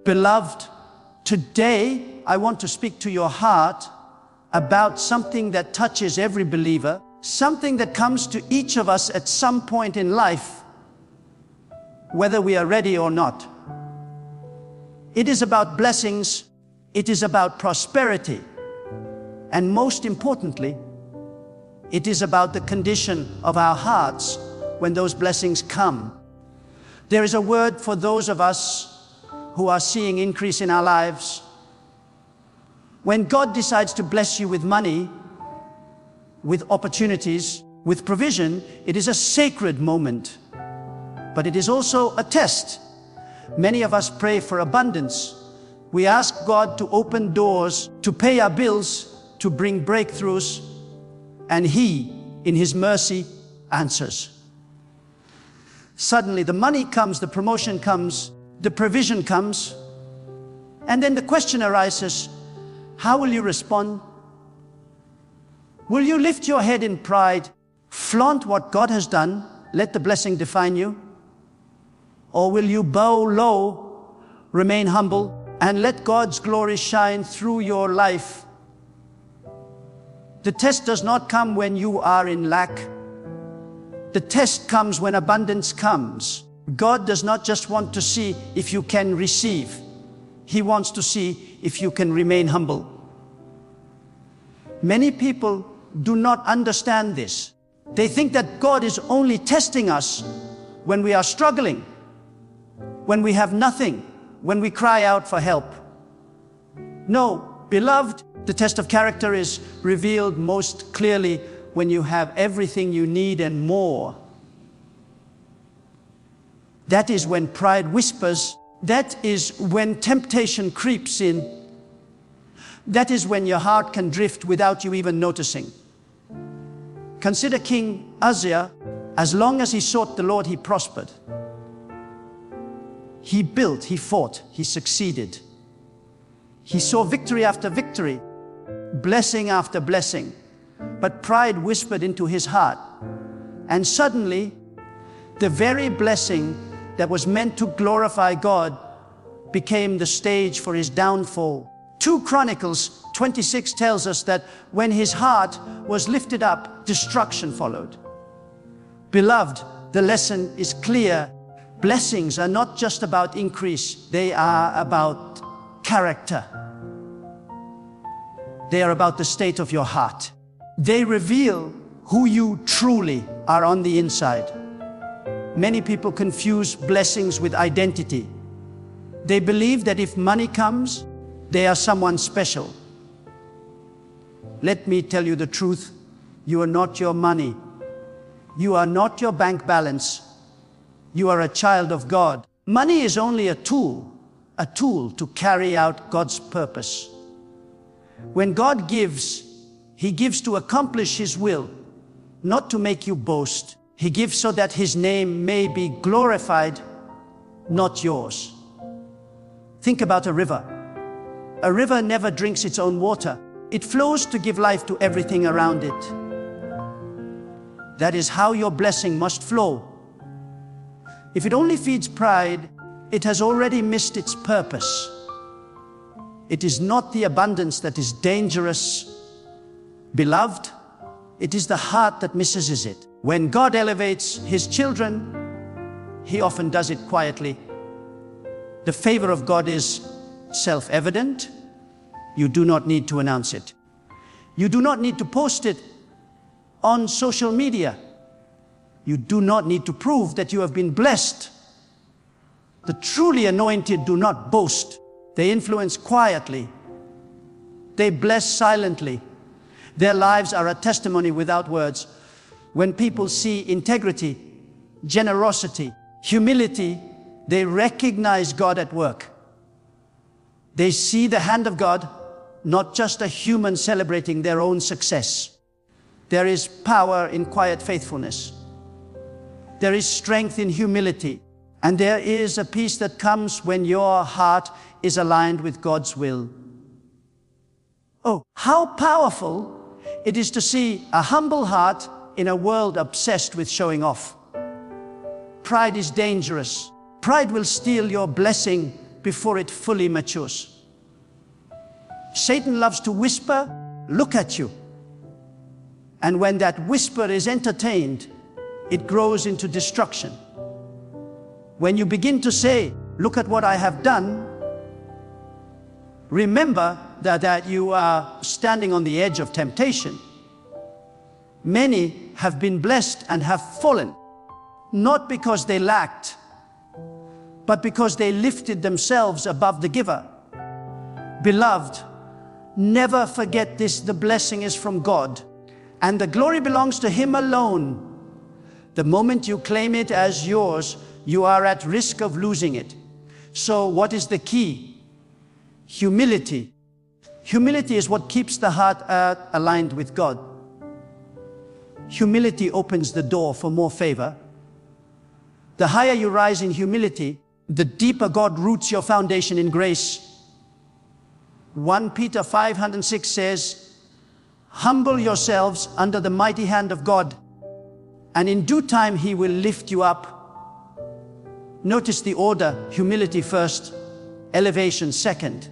Beloved, today I want to speak to your heart about something that touches every believer, something that comes to each of us at some point in life, whether we are ready or not. It is about blessings, it is about prosperity, and most importantly, it is about the condition of our hearts when those blessings come. There is a word for those of us who are seeing increase in our lives. When God decides to bless you with money, with opportunities, with provision, it is a sacred moment. But it is also a test. Many of us pray for abundance. We ask God to open doors, to pay our bills, to bring breakthroughs, and He, in His mercy, answers. Suddenly the money comes, the promotion comes, the provision comes, and then the question arises, how will you respond? Will you lift your head in pride, flaunt what God has done, let the blessing define you? Or will you bow low, remain humble, and let God's glory shine through your life? The test does not come when you are in lack. The test comes when abundance comes. God does not just want to see if you can receive. He wants to see if you can remain humble. Many people do not understand this. They think that God is only testing us when we are struggling, when we have nothing, when we cry out for help. No, beloved, the test of character is revealed most clearly when you have everything you need and more. That is when pride whispers. That is when temptation creeps in. That is when your heart can drift without you even noticing. Consider King Uzziah. As long as he sought the Lord, he prospered. He built, he fought, he succeeded. He saw victory after victory, blessing after blessing. But pride whispered into his heart. And suddenly, the very blessing that was meant to glorify God became the stage for his downfall. 2 Chronicles 26 tells us that when his heart was lifted up, destruction followed. Beloved, the lesson is clear. Blessings are not just about increase, they are about character. They are about the state of your heart. They reveal who you truly are on the inside. Many people confuse blessings with identity. They believe that if money comes, they are someone special. Let me tell you the truth. You are not your money. You are not your bank balance. You are a child of God. Money is only a tool to carry out God's purpose. When God gives, He gives to accomplish His will, not to make you boast. He gives so that His name may be glorified, not yours. Think about a river. A river never drinks its own water. It flows to give life to everything around it. That is how your blessing must flow. If it only feeds pride, it has already missed its purpose. It is not the abundance that is dangerous, beloved. It is the heart that misses it. When God elevates His children, He often does it quietly. The favor of God is self-evident. You do not need to announce it. You do not need to post it on social media. You do not need to prove that you have been blessed. The truly anointed do not boast. They influence quietly. They bless silently. Their lives are a testimony without words. When people see integrity, generosity, humility, they recognize God at work. They see the hand of God, not just a human celebrating their own success. There is power in quiet faithfulness. There is strength in humility. And there is a peace that comes when your heart is aligned with God's will. Oh, how powerful it is to see a humble heart in a world obsessed with showing off. Pride is dangerous. Pride will steal your blessing before it fully matures. Satan loves to whisper, "Look at you." And when that whisper is entertained, it grows into destruction. When you begin to say, "Look at what I have done," remember that you are standing on the edge of temptation. Many have been blessed and have fallen, not because they lacked, but because they lifted themselves above the giver. Beloved, never forget this: the blessing is from God, and the glory belongs to Him alone. The moment you claim it as yours, you are at risk of losing it. So what is the key? Humility. Humility is what keeps the heart aligned with God. Humility opens the door for more favor. The higher you rise in humility, the deeper God roots your foundation in grace. 1 Peter 5:6 says, "Humble yourselves under the mighty hand of God, and in due time He will lift you up." Notice the order: humility first, elevation second,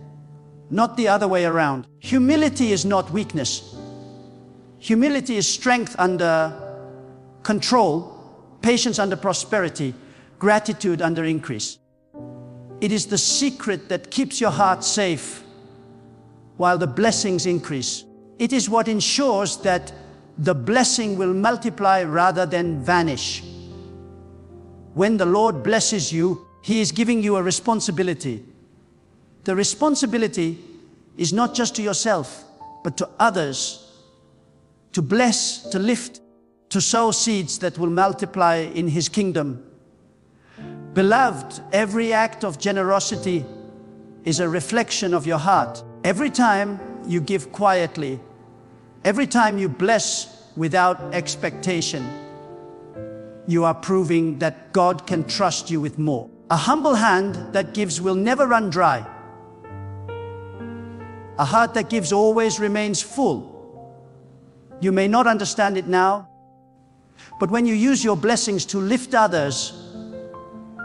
not the other way around. Humility is not weakness. Humility is strength under control, patience under prosperity, gratitude under increase. It is the secret that keeps your heart safe while the blessings increase. It is what ensures that the blessing will multiply rather than vanish. When the Lord blesses you, He is giving you a responsibility. The responsibility is not just to yourself, but to others. To bless, to lift, to sow seeds that will multiply in His kingdom. Beloved, every act of generosity is a reflection of your heart. Every time you give quietly, every time you bless without expectation, you are proving that God can trust you with more. A humble hand that gives will never run dry. A heart that gives always remains full. You may not understand it now, but when you use your blessings to lift others,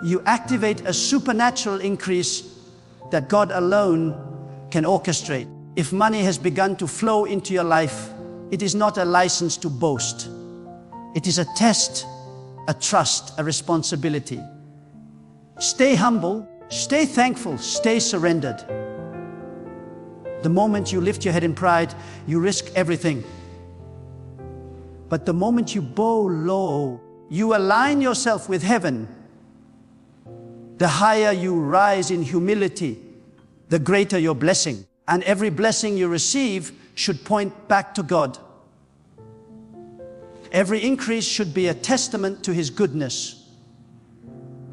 you activate a supernatural increase that God alone can orchestrate. If money has begun to flow into your life, it is not a license to boast. It is a test, a trust, a responsibility. Stay humble, stay thankful, stay surrendered. The moment you lift your head in pride, you risk everything. But the moment you bow low, you align yourself with heaven. The higher you rise in humility, the greater your blessing. And every blessing you receive should point back to God. Every increase should be a testament to His goodness.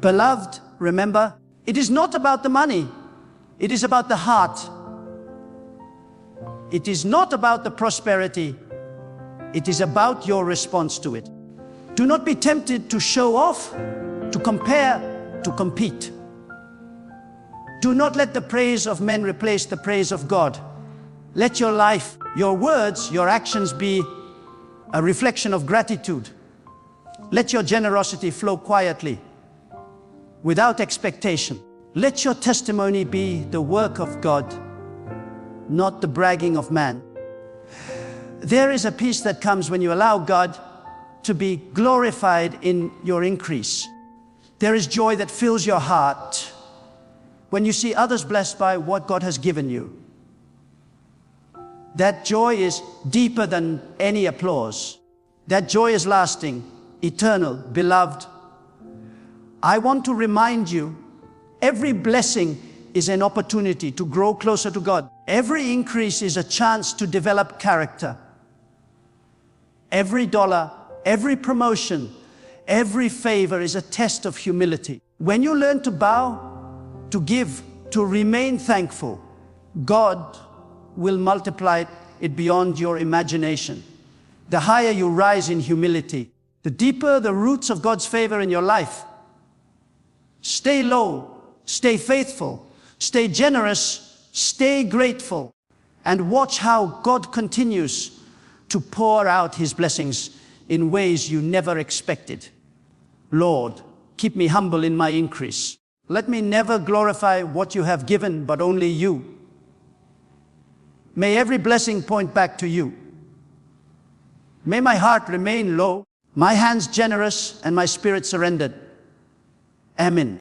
Beloved, remember, it is not about the money. It is about the heart. It is not about the prosperity. It is about your response to it. Do not be tempted to show off, to compare, to compete. Do not let the praise of men replace the praise of God. Let your life, your words, your actions be a reflection of gratitude. Let your generosity flow quietly, without expectation. Let your testimony be the work of God, not the bragging of man. There is a peace that comes when you allow God to be glorified in your increase. There is joy that fills your heart when you see others blessed by what God has given you. That joy is deeper than any applause. That joy is lasting, eternal. Beloved, I want to remind you, every blessing is an opportunity to grow closer to God. Every increase is a chance to develop character. Every dollar, every promotion, every favor is a test of humility. When you learn to bow, to give, to remain thankful, God will multiply it beyond your imagination. The higher you rise in humility, the deeper the roots of God's favor in your life. Stay low, stay faithful, stay generous, stay grateful, and watch how God continues to pour out His blessings in ways you never expected. Lord, keep me humble in my increase. Let me never glorify what you have given, but only you. May every blessing point back to you. May my heart remain low, my hands generous, and my spirit surrendered. Amen.